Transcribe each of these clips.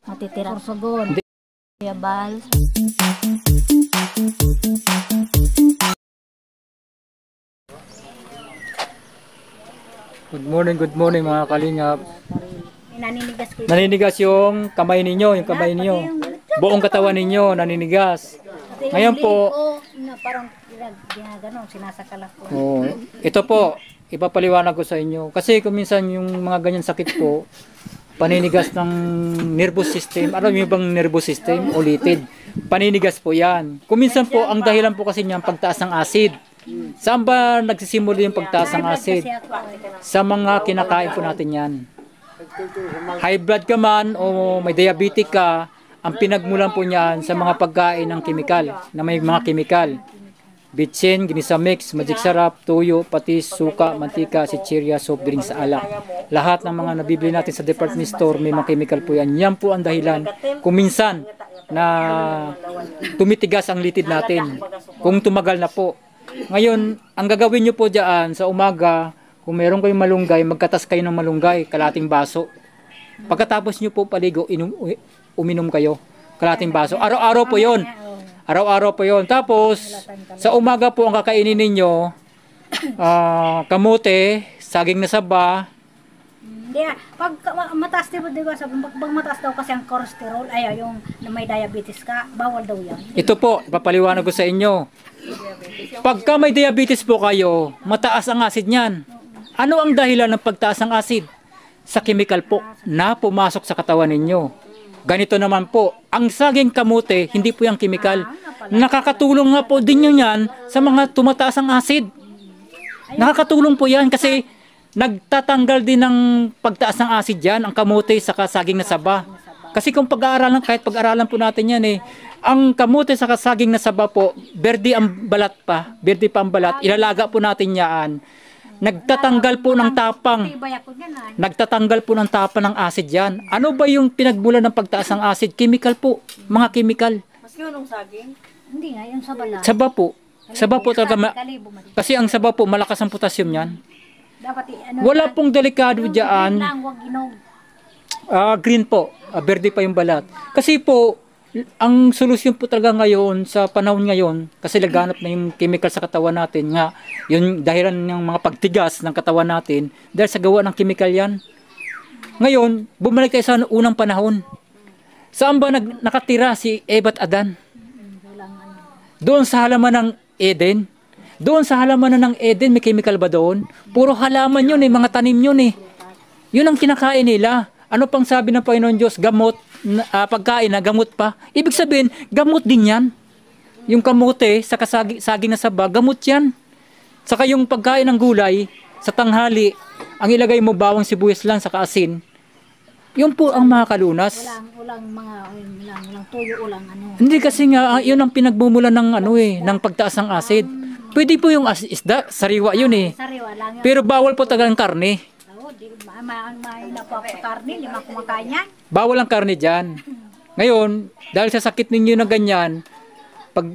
matitira sorsogon. Yabal. Good morning mga kalingap. Naninigas ko. Naninigas yung kamay ninyo, buong katawan ninyo naninigas. Ngayon po, parang ginaganon, sinasakal ako. oh, ito po, ipapaliwanag ko sa inyo. Kasi kung minsan yung mga ganyan sakit po, paninigas ng nervous system. Alam niyo bang nervous system? Ulitin. Paninigas po yan. Kung minsan po, ang dahilan po kasi niyan pagtaas ng acid. Saan ba nagsisimula yung pagtaas ng acid? Sa mga kinakain po natin yan. High blood ka man o may diabetic ka, ang pinagmulan po niyan sa mga pagkain ng kemikal, na may mga kemikal. Bitsin, ginisa mix, magic sarap, tuyo, patis, suka, mantika, chichirya, soft drinks, alak. Lahat ng mga nabibili natin sa department store, may mga chemical po yan. Yan po ang dahilan kung minsan na tumitigas ang litid natin. Kung tumagal na po. Ngayon, ang gagawin nyo po dyan sa umaga, kung meron kayong malunggay, magkatas kayo ng malunggay, kalating baso. Pagkatapos nyo po paligo, uminom kayo, kalating baso. Araw-araw po yon. Araw-araw po yon. Tapos, sa umaga po ang kakainin ninyo, kamote, saging na saba. Hindi pag mataas diba pag mataas daw kasi ang cholesterol, yung may diabetes ka, bawal daw yan. Ito po, ipapaliwanag ko sa inyo. Pagka may diabetes po kayo, mataas ang acid niyan. Ano ang dahilan ng pagtaas ng acid? Sa chemical po na pumasok sa katawan ninyo. Ganito naman po, ang saging kamote, hindi po yung chemical. Nakakatulong nga po din yun yan sa mga tumataas ang acid. Nakakatulong po yan kasi nagtatanggal din ng pagtaas ng acid yan, ang kamote sa saging na saba. Kasi kung pag-aaralan, kahit pag-aaralan po natin yan ang kamote sa saging na saba po, berde ang balat pa, berde pa ang balat, ilalaga po natin yan. Nagtatanggal po ng tapang. Nagtatanggal po ng tapang ng acid yan. Ano ba yung pinagmulan ng pagtaas ng acid? Chemical po, mga chemical. Mas yun ang saging? Hindi nga, yung saba lang. Saba po. Saba po talaga. Kasi ang saba po, malakas ang potassium yan. Wala pong delikado dyan. Green po. Berde pa yung balat. Kasi po, ang solusyon po talaga ngayon sa panahon ngayon, kasi laganap na yung chemical sa katawan natin nga, yung dahilan ng mga pagtigas ng katawan natin, dahil sa gawa ng chemical yan. Ngayon, bumalik tayo sa unang panahon. Saan ba nakatira si Eva at Adan? Doon sa halaman ng Eden. Doon sa halaman ng Eden, may chemical ba doon? Puro halaman yun mga tanim yun Yun ang kinakain nila. Ano pang sabi ng Panginoon Diyos? Gamot, pagkain na gamot pa. Ibig sabihin, gamot din yan. Yung kamote, sa saging na saba, gamot yan. Saka yung pagkain ng gulay, sa tanghali, ang ilagay mo bawang sibuyas lang sa kaasin, yun po ang makakalunas. Walang tuyo, ulang ano. Hindi kasi nga, yun ang pinagmumulan ng ng pagtaas ng acid. Pwede po yung isda, sariwa yun Sariwa lang yun. Pero bawal po talagang karne. Bawal ang karne dyan. Ngayon, dahil sa sakit ninyo na ganyan, pag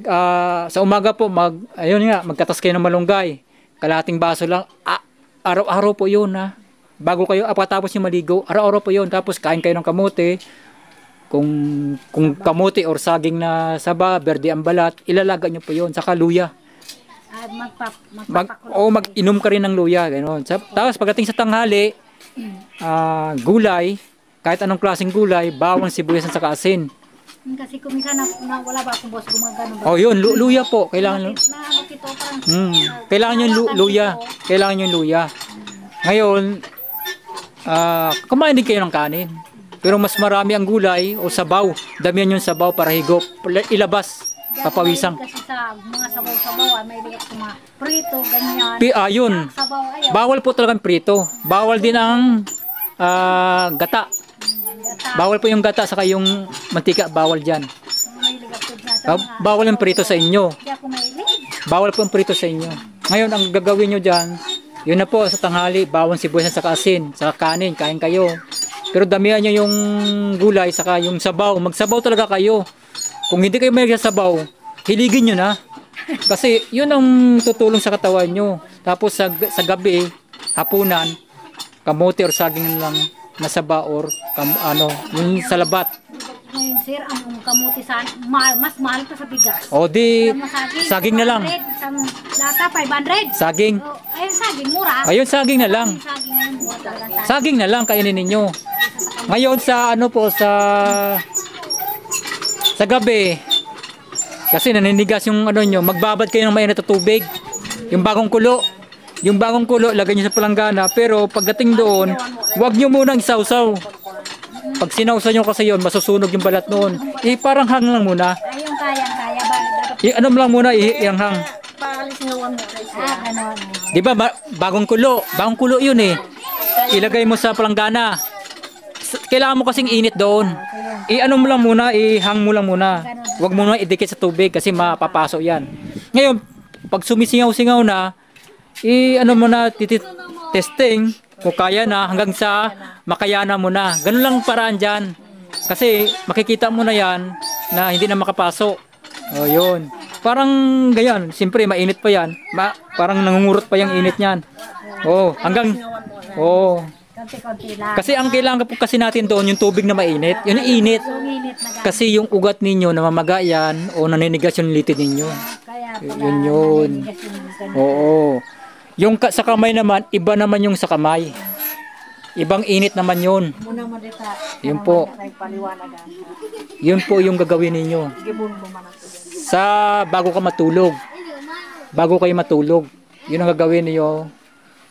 sa umaga po, magkatas kayo ng malunggay. Kalahating baso lang. Araw-araw po yun Bago kayo, tapos yung maligo, araw-araw po yun. Tapos kain kayo ng kamote. Kung kamote or saging na saba, berde ang balat, ilalaga nyo po yun. Saka luya. Mag-inom ka rin ng luya. Ganon. Tapos pagdating sa tanghali, gulay, kahit anong klaseng gulay, bawang sibuyas at saka asin. Kasi kung minsan wala ba akong boss gumagano ba? Yun, luya po. Kailangan kailangan yung luya. Kailangan yung luya. Ngayon, kumain din kayo ng kanin. Pero mas marami ang gulay o sabaw. Damihan yung sabaw para higop. Ilabas. Papawisang. Kasi sa mga sabaw-sabaw, may liyak sa mga prito, ganyan. Yun. Bawal po talagang prito. Bawal din ang gata. Bawal po yung gata, saka yung mantika, bawal dyan. Bawal yung prito sa inyo. Bawal po yung prito sa inyo. Ngayon, ang gagawin nyo dyan, yun na po, sa tanghali, bawang sibuyas at asin, saka kanin, kain kayo. Pero damihan nyo yung gulay, saka yung sabaw. Magsabaw talaga kayo. Kung hindi kayo may sabaw, hiligin nyo na. Kasi yun ang tutulong sa katawan nyo. Tapos sa gabi, hapunan, kamote or saging lang na saba or yung salabat. Ngayon, sir, ang kamuti sa mas mahal pa sa bigas. O di, Alam mo, saging na lang. 200, isang lata, 500. Saging. Oh, ayun, saging, mura. Ayun, saging na lang. Saging ngayon, mura talaga. Saging. Saging na lang kainin ninyo. Ngayon sa ano po, sa gabi, kasi naninigas yung ano nyo, magbabad kayo ng mainit na tubig. Yung bagong kulo. Yung bagong kulo, lagay nyo sa palanggana. Pero pagdating doon, huwag nyo munang isawsaw. Pag sinawsaw nyo kasi yun, masusunog yung balat noon. Parang hang lang muna. Ayun, kaya ba? Dapat, Ano lang muna, ihanghang. Palisingawan mo kayo siya. ganon. Di ba, bagong kulo yun eh. Ilagay mo sa palanggana. Kailangan mo kasing init doon. Ano mo lang muna, ihang mo lang muna. Huwag mo na idikit sa tubig kasi mapapasok yan. Ngayon, pag sumisingaw-singaw na, ano mo na, testing, kung kaya na, hanggang sa makayana mo na. Ganun lang paraan dyan. Kasi makikita mo na yan na hindi na makapasok. O yun. Parang ganyan. Siyempre, mainit pa yan. Parang nangungurot pa yung init niyan. Oh, hanggang... Oh. Konti-konti lang. Kasi ang kailangan po kasi natin doon yung tubig na mainit. Yun yung init. Yung init na gamit. Kasi yung ugat ninyo na mamaga yan o naninigas yung litid ninyo. Kaya pala, Yun. naninigas yung ganun. Oo. Yung sa kamay naman, iba naman yung sa kamay. Ibang init naman yun. Muna mo dita. Yun po. Kay paliwanagan. Yun po yung gagawin ninyo. Gibon mo man ako yan. Sa bago ka matulog. Bago kayo matulog. Yun ang gagawin niyo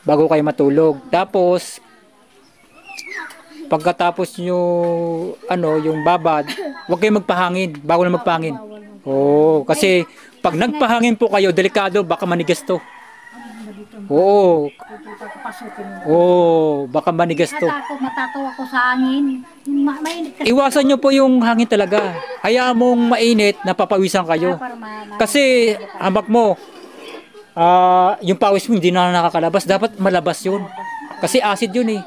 bago kayo matulog. Tapos pagkatapos nyo yung babad, huwag kayong magpahangin bago na magpahangin. Oo, kasi pag nagpahangin po kayo, delikado, baka manigas to. Oo. Papasukin mo. Oo, baka manigas to. Matataw ako sa hangin. Mainit kasi. Iwasan nyo po yung hangin talaga. Hayaan mong mainit, napapawisan kayo. Para Kasi hamak mo, yung pawis mo hindi na nakakalabas. Dapat malabas yun. Kasi acid yun eh.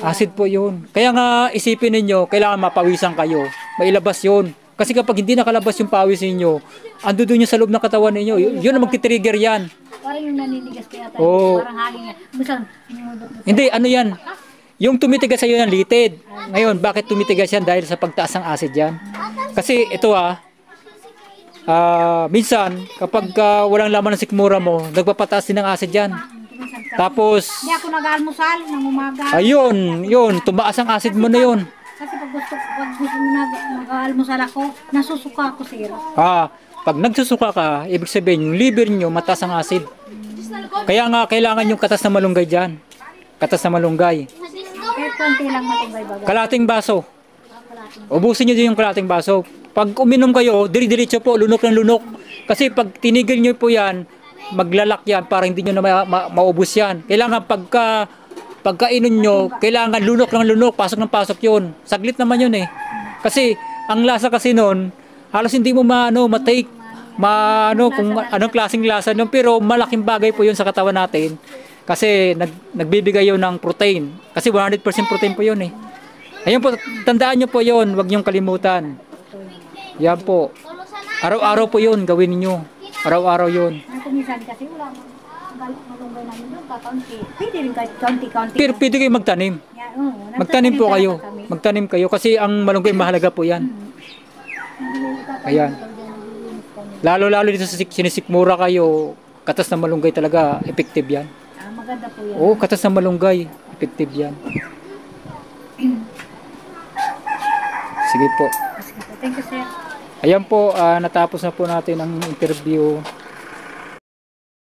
Acid po yun. Kaya nga isipin ninyo, kailangan mapawisan kayo. Mailabas yun. Kasi kapag hindi nakalabas yung pawis ninyo, ando doon yung sa loob ng katawan ninyo. Yun ang magti-trigger yan. parang yung naninigas kaya tayo. Oo. Parang hangin. Minsan, Hindi, ano yan? Yung tumitigas sa'yo yan, litid. Ngayon, bakit tumitigas yan? Dahil sa pagtaas ng acid yan. Kasi ito minsan, kapag walang laman ng sikmura mo, nagpapataas din ng acid yan. Tapos, hindi ako nag-almusal ng umaga. ayun, yun, tumaas ang acid mo na yun. Kasi pag gusto mo nag-almusal ako, nasusuka ako sir. Pag nagsusuka ka, ibig sabihin, yung liver nyo, mataas ang acid. Kaya nga, kailangan yung katas na malunggay dyan. Katas na malunggay. Kahit konti lang matunggay baga. Kalating baso. Ubusin nyo din yung kalating baso. Pag uminom kayo, diri-diretso po, lunok ng lunok. Kasi pag tinigil nyo po yan, maglalak yan para hindi nyo na maubos yan. Kailangan pagkainom nyo, kailangan lunok ng lunok, pasok ng pasok yun. Saglit naman yun eh. Kasi ang lasa kasi nun, halos hindi mo matake, kung anong klaseng lasa nun. Pero malaking bagay po yun sa katawan natin. Kasi nagbibigay yun ng protein. Kasi 100% protein po yun eh. Ayun po, tandaan nyo po yun, huwag nyong kalimutan. Yan po. Araw-araw po yun, gawin niyo. Araw-araw yun. Minsan kasi wala malunggay namin doon, kakaunti. Pwede rin kahit kaunti-kaunti. Pero pwede kayo magtanim. Yan, oo, Magtanim po kayo. talaga kami. Magtanim kayo kasi ang malunggay mahalaga po yan. Ayan. Lalo-lalo dito sa sinisikmura kayo, katas na malunggay talaga, effective yan. Maganda po yan. Oo, katas na malunggay, effective yan. Sige po. Thank you sir. Ayan po, natapos na po natin ang interview.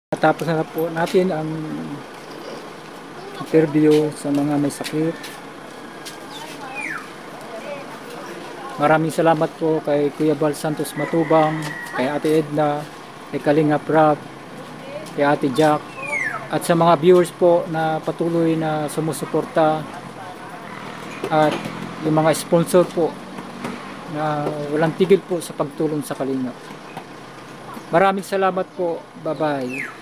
Natapos na po natin ang interview sa mga may sakit. Maraming salamat po kay Kuya Bal Santos Matubang, kay Ate Edna, kay Kalinga Prab, kay Ate Jack, at sa mga viewers po na patuloy na sumusuporta, at yung mga sponsor po na walang tigil po sa pagtulong sa Kalinga. Maraming salamat po. Bye-bye.